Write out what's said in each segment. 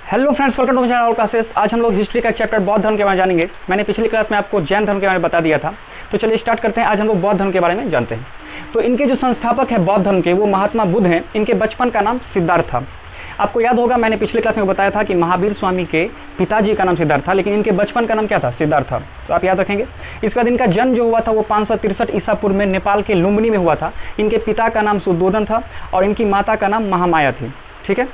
Hello friends, welcome to my channel classes. आज हम लोग हिस्ट्री का चैप्टर बौद्ध धर्म के बारे में जानेंगे। मैंने पिछली क्लास में आपको जैन धर्म के बारे में बता दिया था, तो चलिए स्टार्ट करते हैं। आज हम लोग बौद्ध धर्म के बारे में जानते हैं। तो इनके जो संस्थापक है बौद्ध धर्म के, वो महात्मा बुद्ध हैं। इनके बचपन का नाम सिद्धार्थ था। आपको याद होगा, मैंने पिछले क्लास में बताया था कि महावीर स्वामी के पिताजी का नाम सिद्धार्थ था, लेकिन इनके बचपन का नाम क्या था? सिद्धार्थ था। तो आप याद रखेंगे। इसके बाद इनका जन्म जो हुआ था वो 563 ईसा पूर्व में नेपाल के लुम्बिनी में हुआ था। इनके पिता का नाम सुद्धोधन था और इनकी माता का नाम महामाया थी। ठीक है।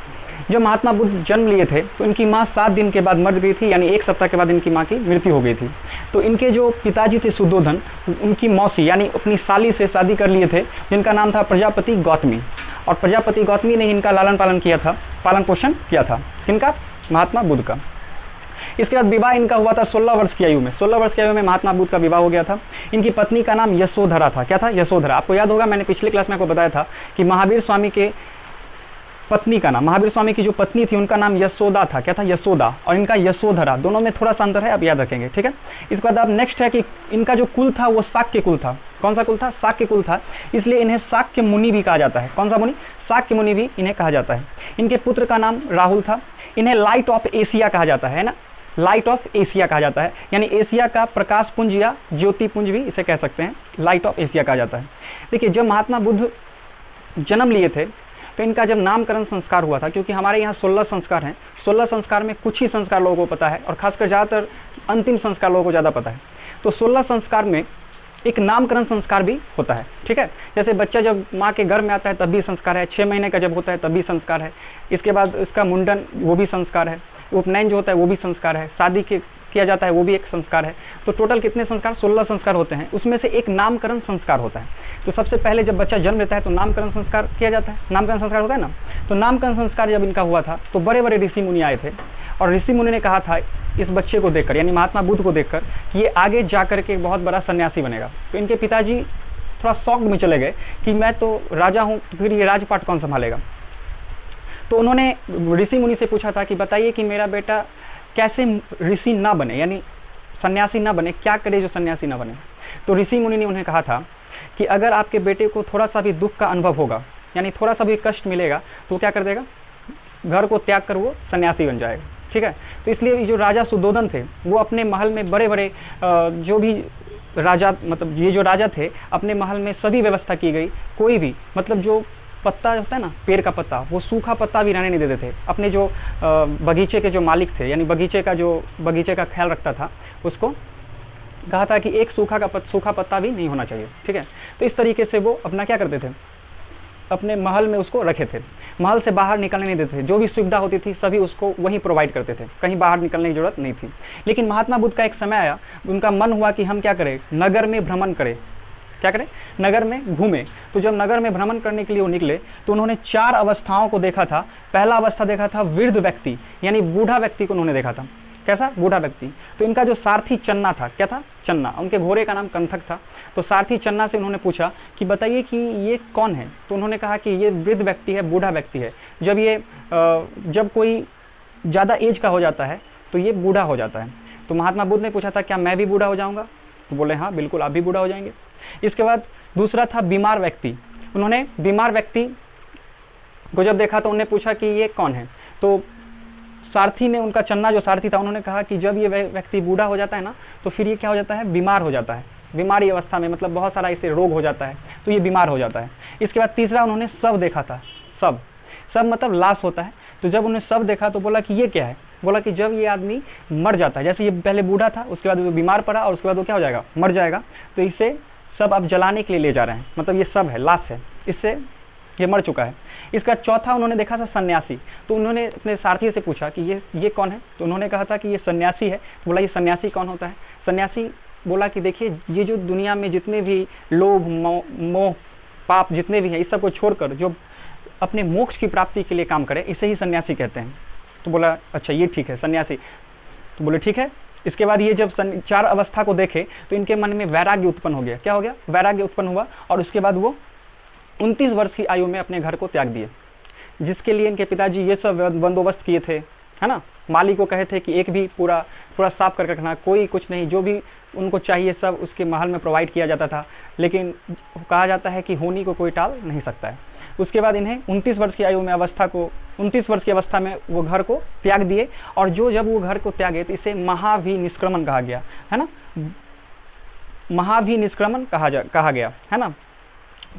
जब महात्मा बुद्ध जन्म लिए थे तो इनकी माँ 7 दिन के बाद मर गई थी, यानी 1 सप्ताह के बाद इनकी माँ की मृत्यु हो गई थी। तो इनके जो पिताजी थे सुद्धोधन, उनकी मौसी यानी अपनी साली से शादी कर लिए थे, जिनका नाम था प्रजापति गौतमी। और प्रजापति गौतमी ने इनका लालन पालन किया था, पालन पोषण किया था। किनका? महात्मा बुद्ध का। इसके बाद विवाह इनका हुआ था 16 वर्ष की आयु में। 16 वर्ष की आयु में महात्मा बुद्ध का विवाह हो गया था। इनकी पत्नी का नाम यशोधरा था। क्या था? यशोधरा। आपको याद होगा, मैंने पिछले क्लास में आपको बताया था कि महावीर स्वामी के पत्नी का नाम, महावीर स्वामी की जो पत्नी थी उनका नाम यशोदा था। क्या था? यशोदा। और इनका यशोधरा, दोनों में थोड़ा सा अंतर है, आप याद रखेंगे। ठीक है। इसके बाद अब नेक्स्ट है कि इनका जो कुल था वो शाक्य कुल था। कौन सा कुल था? शाक्य कुल था। इसलिए इन्हें शाक्य मुनि भी कहा जाता है। कौन सा मुनि? शाक्य मुनि भी इन्हें कहा जाता है। इनके पुत्र का नाम राहुल था। इन्हें लाइट ऑफ एशिया कहा जाता है ना, लाइट ऑफ एशिया कहा जाता है, यानी एशिया का प्रकाश पुंज या ज्योति पुंज भी इसे कह सकते हैं। लाइट ऑफ एशिया कहा जाता है। देखिए, जब महात्मा बुद्ध जन्म लिए थे तो इनका जब नामकरण संस्कार हुआ था, क्योंकि हमारे यहाँ 16 संस्कार हैं, 16 संस्कार में कुछ ही संस्कार लोगों को पता है और खासकर ज़्यादातर अंतिम संस्कार लोगों को ज़्यादा पता है। तो 16 संस्कार में एक नामकरण संस्कार भी होता है। ठीक है। जैसे बच्चा जब माँ के गर्भ में आता है तब भी संस्कार है, 6 महीने का जब होता है तब भी संस्कार है। इसके बाद उसका मुंडन, वो भी संस्कार है। उपनयन जो होता है वो भी संस्कार है। शादी किया जाता है वो भी एक संस्कार है। तो टोटल कितने संस्कार? 16 संस्कार होते हैं। उसमें से एक नामकरण संस्कार होता है। तो सबसे पहले जब बच्चा जन्म लेता है तो नामकरण संस्कार किया जाता है। नामकरण संस्कार होता है ना। तो नामकरण संस्कार जब इनका हुआ था तो बड़े बड़े ऋषि मुनि आए थे और ऋषि मुनि ने कहा था इस बच्चे को देखकर, यानी महात्मा बुद्ध को देखकर, कि ये आगे जाकर के बहुत बड़ा सन्यासी बनेगा। तो इनके पिताजी थोड़ा शॉक में चले गए कि मैं तो राजा हूँ, तो फिर ये राजपाट कौन संभालेगा। तो उन्होंने ऋषि मुनि से पूछा था कि बताइए कि मेरा बेटा कैसे ऋषि ना बने, यानी सन्यासी ना बने, क्या करे जो सन्यासी ना बने। तो ऋषि मुनि ने उन्हें कहा था कि अगर आपके बेटे को थोड़ा सा भी दुख का अनुभव होगा, यानी थोड़ा सा भी कष्ट मिलेगा, तो क्या कर देगा? घर को त्याग कर वो सन्यासी बन जाएगा। ठीक है। तो इसलिए जो राजा सुद्धोधन थे वो अपने महल में बड़े बड़े जो भी राजा, मतलब ये जो राजा थे, अपने महल में सभी व्यवस्था की गई। कोई भी, मतलब जो पत्ता होता है ना, पेड़ का पत्ता, वो सूखा पत्ता भी रहने नहीं देते थे। अपने जो बगीचे के जो मालिक थे, यानी बगीचे का ख्याल रखता था, उसको कहा था कि एक सूखा पत्ता भी नहीं होना चाहिए। ठीक है। तो इस तरीके से वो अपना क्या करते थे? अपने महल में उसको रखे थे। महल से बाहर निकलने नहीं देते थे। जो भी सुविधा होती थी सभी उसको वहीं प्रोवाइड करते थे, कहीं बाहर निकलने की जरूरत नहीं थी। लेकिन महात्मा बुद्ध का एक समय आया, उनका मन हुआ कि हम क्या करें? नगर में भ्रमण करें। क्या करें? नगर में घूमें। तो जब नगर में भ्रमण करने के लिए वो निकले तो उन्होंने 4 अवस्थाओं को देखा था। पहला अवस्था देखा था वृद्ध व्यक्ति, यानी बूढ़ा व्यक्ति को उन्होंने देखा था। कैसा? बूढ़ा व्यक्ति। तो इनका जो सारथी चन्ना था, क्या था? चन्ना। उनके घोड़े का नाम कंथक था। तो सारथी चन्ना से उन्होंने पूछा कि बताइए कि ये कौन है? तो उन्होंने कहा कि ये वृद्ध व्यक्ति है, बूढ़ा व्यक्ति है। जब कोई ज़्यादा एज का हो जाता है तो ये बूढ़ा हो जाता है। तो महात्मा बुद्ध ने पूछा था क्या मैं भी बूढ़ा हो जाऊँगा? तो बोले हाँ बिल्कुल, आप भी बूढ़ा हो जाएंगे। इसके बाद दूसरा था बीमार व्यक्ति। उन्होंने बीमार व्यक्ति को जब देखा तो उन्होंने पूछा कि ये कौन है? तो सारथी ने, उनका चन्ना जो सारथी था, उन्होंने कहा कि जब ये व्यक्ति बूढ़ा हो जाता है ना तो फिर ये क्या हो जाता है? बीमार हो जाता है। बीमारी अवस्था में, मतलब बहुत सारा इसे रोग हो जाता है, तो ये बीमार हो जाता है। इसके बाद तीसरा उन्होंने शव देखा था। शव मतलब लाश होता है। तो जब उन्होंने शव देखा तो बोला कि ये क्या है? बोला कि जब ये आदमी मर जाता है, जैसे ये पहले बूढ़ा था, उसके बाद वो बीमार पड़ा और उसके बाद वो क्या हो जाएगा? मर जाएगा। तो इसे सब आप जलाने के लिए ले जा रहे हैं, मतलब ये सब है, लाश है, इससे ये मर चुका है। इसका चौथा उन्होंने देखा था सन्यासी। तो उन्होंने अपने सारथी से पूछा कि ये कौन है? तो उन्होंने कहा था कि ये सन्यासी है। तो बोला ये सन्यासी कौन होता है? सन्यासी बोला कि देखिए, ये जो दुनिया में जितने भी लोभ, मोह, पाप जितने भी हैं, इस सब को छोड़कर जो अपने मोक्ष की प्राप्ति के लिए काम करे, इसे ही सन्यासी कहते हैं। तो बोला अच्छा ये ठीक है, सन्यासी। तो बोले ठीक है। इसके बाद ये जब 4 अवस्था को देखे तो इनके मन में वैराग्य उत्पन्न हो गया। क्या हो गया? वैराग्य उत्पन्न हुआ। और उसके बाद वो 29 वर्ष की आयु में अपने घर को त्याग दिए, जिसके लिए इनके पिताजी ये सब बंदोबस्त किए थे, है ना। माली को कहे थे कि एक भी पूरा साफ करके रखना, कोई कुछ नहीं, जो भी उनको चाहिए सब उसके महल में प्रोवाइड किया जाता था। लेकिन कहा जाता है कि होनी को कोई टाल नहीं सकता है। उसके बाद इन्हें 29 वर्ष की आयु में 29 वर्ष की अवस्था में वो घर को त्याग दिए, और जब वो घर को त्यागे तो इसे महाभिनिष्क्रमण कहा गया, है ना, महाभिनिष्क्रमण कहा गया, है ना।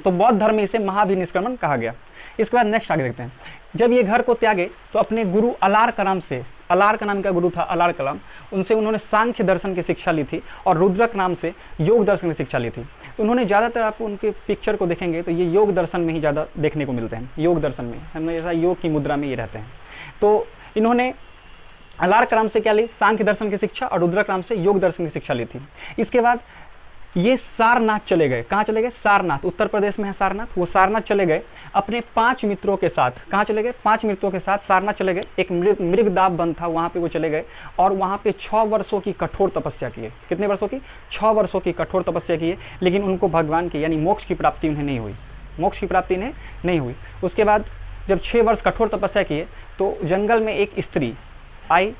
तो बौद्ध धर्म में इसे महाभिनिष्क्रमण कहा गया। इसके बाद नेक्स्ट आगे देखते हैं। जब ये घर को त्यागे तो अपने गुरु अलार कलाम से, अलार का नाम का गुरु था अलार कलाम, उनसे उन्होंने सांख्य दर्शन की शिक्षा ली थी और रुद्रक नाम से योग दर्शन की शिक्षा ली थी। तो उन्होंने ज़्यादातर, आप उनके पिक्चर को देखेंगे तो ये योग दर्शन में ही ज़्यादा देखने को मिलते हैं। योग दर्शन में हमेशा योग की मुद्रा में ये रहते हैं। तो इन्होंने अलार कलाम से क्या ली, सांख्य दर्शन की शिक्षा, और रुद्रक नाम से योग दर्शन की शिक्षा ली थी। इसके बाद ये सारनाथ चले गए। कहाँ चले गए? सारनाथ, उत्तर प्रदेश में है सारनाथ। वो सारनाथ चले गए अपने 5 मित्रों के साथ। कहाँ चले गए? 5 मित्रों के साथ सारनाथ चले गए। एक मृगदाब वन था, वहाँ पे वो चले गए और वहाँ पे 6 वर्षों की कठोर तपस्या किए। कितने वर्षों की? 6 वर्षों की कठोर तपस्या किए, लेकिन उनको भगवान की यानी मोक्ष की प्राप्ति उन्हें नहीं हुई। मोक्ष की प्राप्ति इन्हें नहीं हुई। उसके बाद जब 6 वर्ष कठोर तपस्या किए तो जंगल में एक स्त्री आई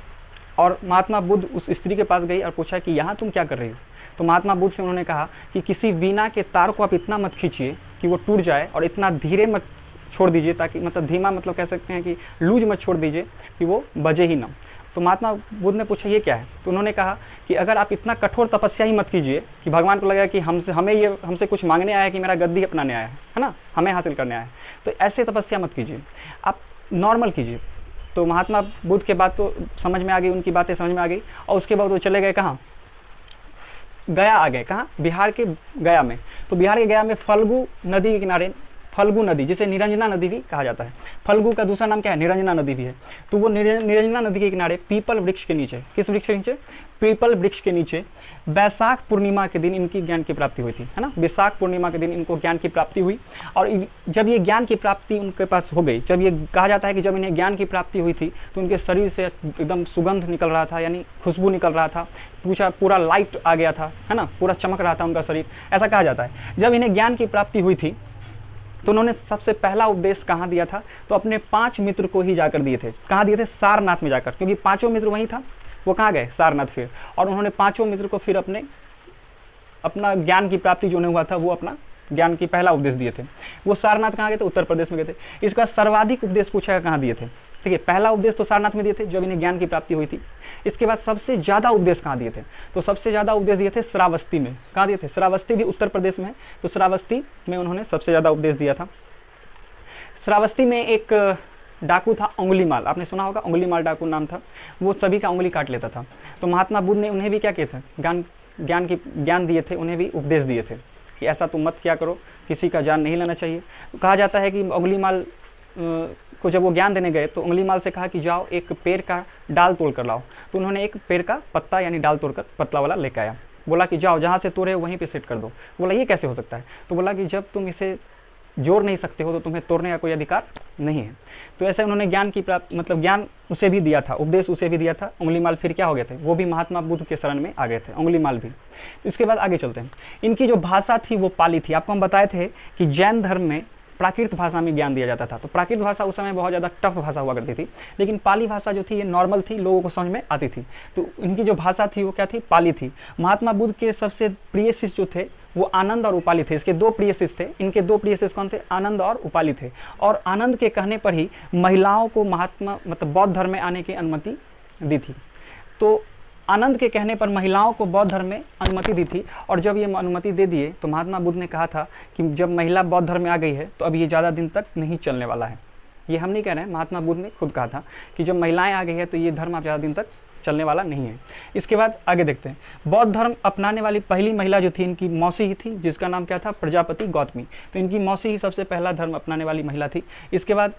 और महात्मा बुद्ध उस स्त्री के पास गई और पूछा कि यहाँ तुम क्या कर रही हो? तो महात्मा बुद्ध से उन्होंने कहा कि किसी वीणा के तार को आप इतना मत खींचिए कि वो टूट जाए, और इतना धीरे मत छोड़ दीजिए, ताकि मतलब धीमा मतलब कह सकते हैं कि लूज मत छोड़ दीजिए कि वो बजे ही ना। तो महात्मा बुद्ध ने पूछा ये क्या है? तो उन्होंने कहा कि अगर आप इतना कठोर तपस्या ही मत कीजिए कि भगवान को लगेगा कि हमसे कुछ मांगने आया है, कि मेरा गद्दी अपनाने आया है ना, हमें हासिल करने आया है, तो ऐसे तपस्या मत कीजिए, आप नॉर्मल कीजिए। तो महात्मा बुद्ध के बात तो समझ में आ गई, उनकी बातें समझ में आ गई, और उसके बाद वो चले गए कहाँ? गया आ गए। कहाँ? बिहार के गया में। तो बिहार के गया में फल्गु नदी के किनारे, फल्गु नदी जिसे निरंजना नदी भी कहा जाता है, फल्गु का दूसरा नाम क्या है? निरंजना नदी भी है। तो वो निरंजना नदी के किनारे पीपल वृक्ष के नीचे, किस वृक्ष के नीचे? पीपल वृक्ष के नीचे बैसाख पूर्णिमा के दिन इनकी ज्ञान की प्राप्ति हुई थी, है ना। बैसाख पूर्णिमा के दिन इनको ज्ञान की प्राप्ति हुई, और जब ये ज्ञान की प्राप्ति उनके पास हो गई, जब ये कहा जाता है कि जब इन्हें ज्ञान की प्राप्ति हुई थी तो उनके शरीर से एकदम सुगंध निकल रहा था, यानी खुशबू निकल रहा था, पूरा लाइट आ गया था, है ना, पूरा चमक रहा था उनका शरीर, ऐसा कहा जाता है। जब इन्हें ज्ञान की प्राप्ति हुई थी तो उन्होंने सबसे पहला उपदेश कहाँ दिया था? तो अपने 5 मित्र को ही जाकर दिए थे। कहाँ दिए थे? सारनाथ में जाकर, क्योंकि 5 मित्र वहीं था। वो कहाँ गए? सारनाथ फिर, और उन्होंने 5 मित्र को फिर अपना ज्ञान की प्राप्ति जो उन्हें हुआ था वो अपना ज्ञान की पहला उपदेश दिए थे। वो सारनाथ कहाँ गए थे? उत्तर प्रदेश में गए थे। इसका सर्वाधिक उपदेश पूछा कहाँ दिए थे? ठीक है, पहला उपदेश तो सारनाथ में दिए थे जब इन्हें ज्ञान की प्राप्ति हुई थी। इसके बाद सबसे ज़्यादा उपदेश कहाँ दिए थे? तो सबसे ज़्यादा उपदेश दिए थे श्रावस्ती में। कहाँ दिए थे? श्रावस्ती भी उत्तर प्रदेश में है, तो श्रावस्ती में उन्होंने सबसे ज़्यादा उपदेश दिया था। श्रावस्ती में एक डाकू था अंगुलीमाल, आपने सुना होगा, अंगुलीमाल डाकू नाम था। वो सभी का उंगली काट लेता था। तो महात्मा बुद्ध ने उन्हें भी क्या किए थे? ज्ञान दिए थे, उन्हें भी उपदेश दिए थे कि ऐसा तुम मत क्या करो, किसी का जान नहीं लेना चाहिए। तो कहा जाता है कि अंगुलीमाल को जब वो ज्ञान देने गए तो अंगुलीमाल से कहा कि जाओ एक पेड़ का डाल तोड़ कर लाओ। तो उन्होंने एक पेड़ का पत्ता यानी डाल तोड़कर पतला वाला लेकर आया। बोला कि जाओ जहाँ से तोड़े हो वहीं पे सेट कर दो। बोला ये कैसे हो सकता है? तो बोला कि जब तुम इसे जोड़ नहीं सकते हो तो तुम्हें तोड़ने का कोई अधिकार नहीं है। तो ऐसे उन्होंने ज्ञान की प्राप्त मतलब ज्ञान उसे भी दिया था, उपदेश उसे भी दिया था। अंगुलीमाल फिर क्या हो गए थे? वो भी महात्मा बुद्ध के शरण में आ गए थे, अंगुलीमाल भी। तो इसके बाद आगे चलते हैं। इनकी जो भाषा थी वो पाली थी। आपको हम बताए थे कि जैन धर्म में प्राकृत भाषा में ज्ञान दिया जाता था। तो प्राकृत भाषा उस समय बहुत ज़्यादा टफ भाषा हुआ करती थी, लेकिन पाली भाषा जो थी ये नॉर्मल थी, लोगों को समझ में आती थी। तो इनकी जो भाषा थी वो क्या थी? पाली थी। महात्मा बुद्ध के सबसे प्रिय शिष्य जो थे वो आनंद और उपाली थे। इसके 2 प्रिय शिष्य थे। इनके 2 प्रिय शिष्य कौन थे? आनंद और उपाली थे। और आनंद के कहने पर ही महिलाओं को महात्मा मतलब बौद्ध धर्म में आने की अनुमति दी थी। तो आनंद के कहने पर महिलाओं को बौद्ध धर्म में अनुमति दी थी। और जब ये अनुमति दे दिए तो महात्मा बुद्ध ने कहा था कि जब महिला बौद्ध धर्म में आ गई है तो अब ये ज़्यादा दिन तक नहीं चलने वाला है। ये हम नहीं कह रहे हैं, महात्मा बुद्ध ने खुद कहा था कि जब महिलाएं आ गई है तो ये धर्म अब ज़्यादा दिन तक चलने वाला नहीं है। इसके बाद आगे देखते हैं। बौद्ध धर्म अपनाने वाली पहली महिला जो थी इनकी मौसी ही थी, जिसका नाम क्या था? प्रजापति गौतमी। तो इनकी मौसी ही सबसे पहला धर्म अपनाने वाली महिला थी। इसके बाद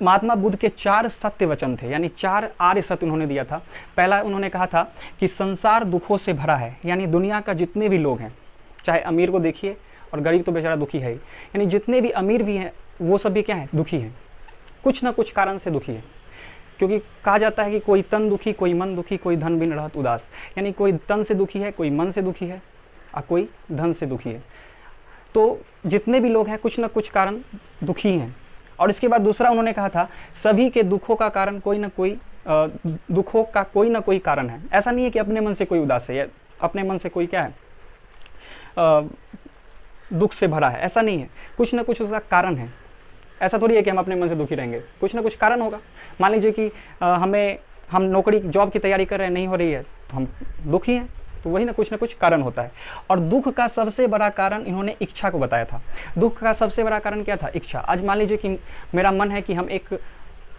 महात्मा बुद्ध के 4 सत्य वचन थे, यानी 4 आर्य सत्य उन्होंने दिया था। पहला उन्होंने कहा था कि संसार दुखों से भरा है, यानी दुनिया का जितने भी लोग हैं, चाहे अमीर को देखिए और गरीब तो बेचारा दुखी है ही, यानी जितने भी अमीर भी हैं वो सभी क्या हैं? दुखी हैं, कुछ ना कुछ कारण से दुखी है। क्योंकि कहा जाता है कि कोई तन दुखी, कोई मन दुखी, कोई धन बिन रहत उदास, यानी कोई तन से दुखी है, कोई मन से दुखी है और कोई धन से दुखी है। तो जितने भी लोग हैं कुछ ना कुछ कारण दुखी हैं। और इसके बाद दूसरा उन्होंने कहा था सभी के दुखों का कारण कोई ना कोई दुखों का कोई ना कोई कारण है। ऐसा नहीं है कि अपने मन से कोई उदास है या अपने मन से कोई क्या है दुख से भरा है, ऐसा नहीं है। कुछ ना कुछ उसका कारण है। ऐसा थोड़ी है कि हम अपने मन से दुखी रहेंगे, कुछ ना कुछ कारण होगा। मान लीजिए कि हम नौकरी जॉब की तैयारी कर रहे हैं, नहीं हो रही है तो हम दुखी हैं, तो वही ना कुछ कारण होता है। और दुख का सबसे बड़ा कारण इन्होंने इच्छा को बताया था। दुख का सबसे बड़ा कारण क्या था? इच्छा। आज मान लीजिए कि मेरा मन है कि हम एक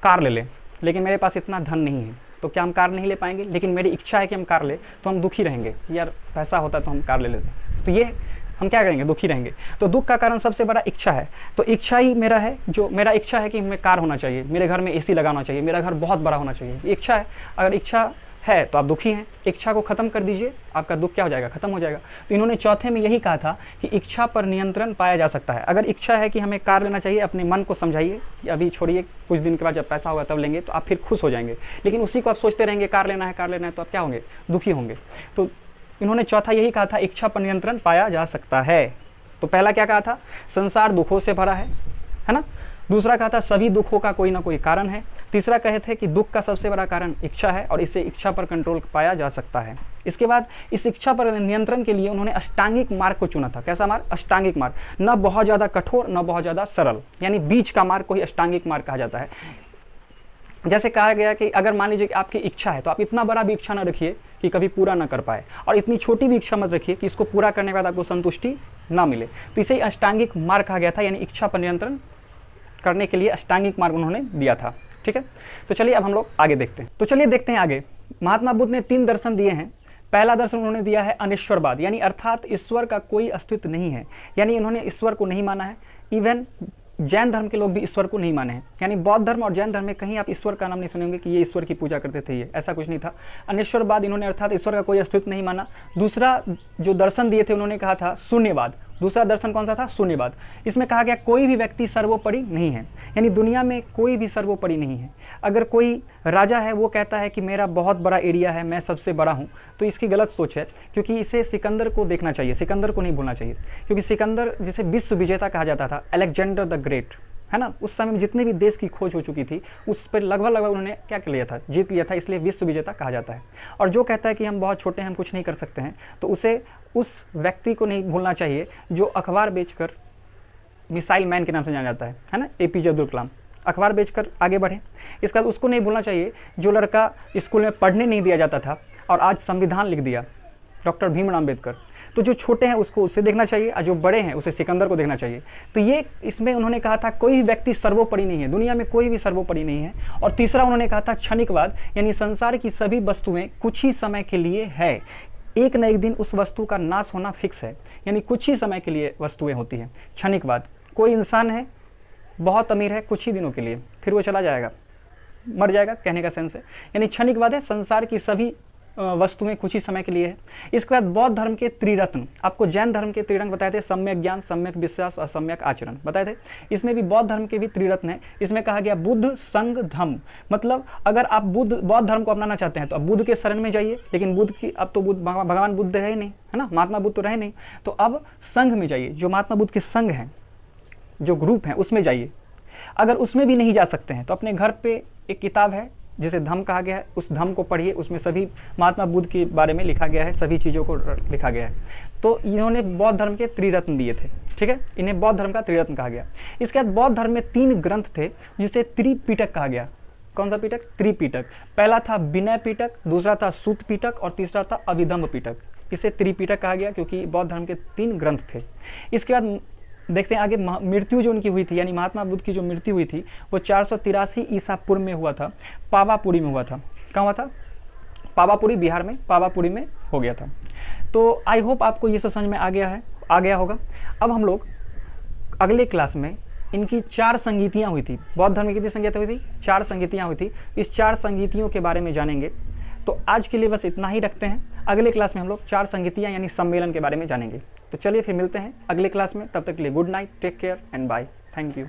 कार ले लें, लेकिन मेरे पास इतना धन नहीं है, तो क्या हम कार नहीं ले पाएंगे? लेकिन मेरी इच्छा है कि हम कार ले, तो हम दुखी रहेंगे, यार पैसा होता तो हम कार ले लेते। तो ये हम क्या करेंगे? दुखी रहेंगे। तो दुख का कारण सबसे बड़ा इच्छा है। तो इच्छा ही मेरा है, जो मेरा इच्छा है कि हमें कार होना चाहिए, मेरे घर में एसी लगाना चाहिए, मेरा घर बहुत बड़ा होना चाहिए, इच्छा है। अगर इच्छा है तो आप दुखी हैं। इच्छा को खत्म कर दीजिए, आपका दुख क्या हो जाएगा? खत्म हो जाएगा। तो इन्होंने चौथे में यही कहा था कि इच्छा पर नियंत्रण पाया जा सकता है। अगर इच्छा है कि हमें कार लेना चाहिए, अपने मन को समझाइए कि अभी छोड़िए, कुछ दिन के बाद जब पैसा होगा तब लेंगे, तो आप फिर खुश हो जाएंगे। लेकिन उसी को आप सोचते रहेंगे कार लेना है, कार लेना है, तो आप क्या होंगे? दुखी होंगे। तो इन्होंने चौथा यही कहा था, इच्छा पर नियंत्रण पाया जा सकता है। तो पहला क्या कहा था? संसार दुखों से भरा है ना। दूसरा कहा था सभी दुखों का कोई ना कोई कारण है। तीसरा कहे थे कि दुख का सबसे बड़ा कारण इच्छा है और इससे इच्छा पर कंट्रोल पाया जा सकता है। इसके बाद इस इच्छा पर नियंत्रण के लिए उन्होंने अष्टांगिक मार्ग को चुना था। कैसा मार्ग? अष्टांगिक मार्ग। न बहुत ज़्यादा कठोर, न बहुत ज़्यादा सरल, यानी बीच का मार्ग को ही अष्टांगिक मार्ग कहा जाता है। जैसे कहा गया कि अगर मान लीजिए कि आपकी इच्छा है, तो आप इतना बड़ा भी इच्छा न रखिए कि कभी पूरा ना कर पाए, और इतनी छोटी भी इच्छा मत रखिए कि इसको पूरा करने के बाद आपको संतुष्टि ना मिले। तो इसे अष्टांगिक मार्ग कहा गया था, यानी इच्छा पर नियंत्रण करने के लिए अष्टांगिक मार्ग उन्होंने दिया था। ठीक है, तो चलिए अब हम लोग आगे देखते हैं। तो चलिए देखते हैं आगे। महात्मा बुद्ध ने 3 दर्शन दिए हैं। पहला दर्शन उन्होंने दिया है अनिश्वरवाद, यानी अर्थात ईश्वर का कोई अस्तित्व नहीं है, यानी इन्होंने ईश्वर को नहीं माना है। इवन जैन धर्म के लोग भी ईश्वर को नहीं माने हैं, यानी बौद्ध धर्म और जैन धर्म में कहीं आप ईश्वर का नाम नहीं सुनेंगे कि ये ईश्वर की पूजा करते थे, ये ऐसा कुछ नहीं था। अनिश्वरवाद इन्होंने अर्थात ईश्वर का कोई अस्तित्व नहीं माना। दूसरा जो दर्शन दिए थे उन्होंने कहा था शून्यवाद। दूसरा दर्शन कौन सा था? शून्यवाद। इसमें कहा गया कोई भी व्यक्ति सर्वोपरि नहीं है, यानी दुनिया में कोई भी सर्वोपरि नहीं है। अगर कोई राजा है वो कहता है कि मेरा बहुत बड़ा एरिया है, मैं सबसे बड़ा हूँ, तो इसकी गलत सोच है, क्योंकि इसे सिकंदर को देखना चाहिए, सिकंदर को नहीं भूलना चाहिए। क्योंकि सिकंदर जिसे विश्व विजेता कहा जाता था, अलेक्जेंडर द ग्रेट, है ना, उस समय में जितने भी देश की खोज हो चुकी थी उस पर लगभग उन्होंने क्या कर लिया था? जीत लिया था, इसलिए विश्व विजेता कहा जाता है। और जो कहता है कि हम बहुत छोटे हैं, हम कुछ नहीं कर सकते हैं, तो उसे उस व्यक्ति को नहीं भूलना चाहिए जो अखबार बेचकर मिसाइल मैन के नाम से जाना जाता है ना, एपीजे अब्दुल कलाम। अखबार बेचकर आगे बढ़े। इसके बाद उसको नहीं भूलना चाहिए जो लड़का स्कूल में पढ़ने नहीं दिया जाता था और आज संविधान लिख दिया, डॉक्टर भीमराव अम्बेडकर। तो जो छोटे हैं उसको उससे देखना चाहिए और जो बड़े हैं उसे सिकंदर को देखना चाहिए। तो ये इसमें उन्होंने कहा था कोई व्यक्ति सर्वोपरि नहीं है, दुनिया में कोई भी सर्वोपरि नहीं है। और तीसरा उन्होंने कहा था क्षणिकवाद, यानी संसार की सभी वस्तुएं कुछ ही समय के लिए है, एक न एक दिन उस वस्तु का नाश होना फिक्स है, यानी कुछ ही समय के लिए वस्तुएं होती हैं। क्षणिकवाद, कोई इंसान है बहुत अमीर है कुछ ही दिनों के लिए, फिर वो चला जाएगा, मर जाएगा, कहने का सेंस है। यानी क्षणिकवाद है, संसार की सभी वस्तुएं कुछ ही समय के लिए है। इसके बाद बौद्ध धर्म के त्रिरत्न, आपको जैन धर्म के त्रिरत्न बताए थे, सम्यक ज्ञान, सम्यक विश्वास और सम्यक आचरण बताए थे। इसमें भी बौद्ध धर्म के भी त्रिरत्न है। इसमें कहा गया बुद्ध संघ धम्म, मतलब अगर आप बौद्ध धर्म को अपनाना चाहते हैं तो आप बुद्ध के शरण में जाइए, लेकिन बुद्ध की अब तो भगवान बुद्ध है ही नहीं, है ना, महात्मा बुद्ध तो रहे नहीं, तो अब संघ में जाइए, जो महात्मा बुद्ध के संघ हैं, जो ग्रुप हैं उसमें जाइए। अगर उसमें भी नहीं जा सकते हैं तो अपने घर पे एक किताब है जिसे धम्म कहा गया है, उस धम्म को पढ़िए, उसमें सभी महात्मा बुद्ध के बारे में लिखा गया है, सभी चीज़ों को लिखा गया है। तो इन्होंने बौद्ध धर्म के त्रिरत्न दिए थे, ठीक है, इन्हें बौद्ध धर्म का त्रिरत्न कहा गया। इसके बाद बौद्ध धर्म में 3 ग्रंथ थे जिसे त्रिपिटक कहा गया। कौन सा पिटक? त्रिपिटक। पहला था विनय पिटक, दूसरा था सूत पिटक और तीसरा था अभिधम्म पिटक। इसे त्रिपिटक कहा गया क्योंकि बौद्ध धर्म के 3 ग्रंथ थे। इसके बाद देखते हैं आगे, मृत्यु जो उनकी हुई थी, यानी महात्मा बुद्ध की जो मृत्यु हुई थी वो 483 ईसा पूर्व में हुआ था, पावापुरी में हुआ था। कहाँ हुआ था? पावापुरी, बिहार में पावापुरी में हो गया था। तो आई होप आपको ये सब समझ में आ गया होगा। अब हम लोग अगले क्लास में इनकी 4 संगीतियाँ हुई थी। बौद्ध धर्म की कितनी संगीतियाँ हुई थी? 4 संगीतियाँ हुई थी। इस 4 संगीतियों के बारे में जानेंगे। तो आज के लिए बस इतना ही रखते हैं। अगले क्लास में हम लोग 4 संगीतियाँ यानी सम्मेलन के बारे में जानेंगे। तो चलिए फिर मिलते हैं अगले क्लास में, तब तक के लिए good night, take care and bye, thank you.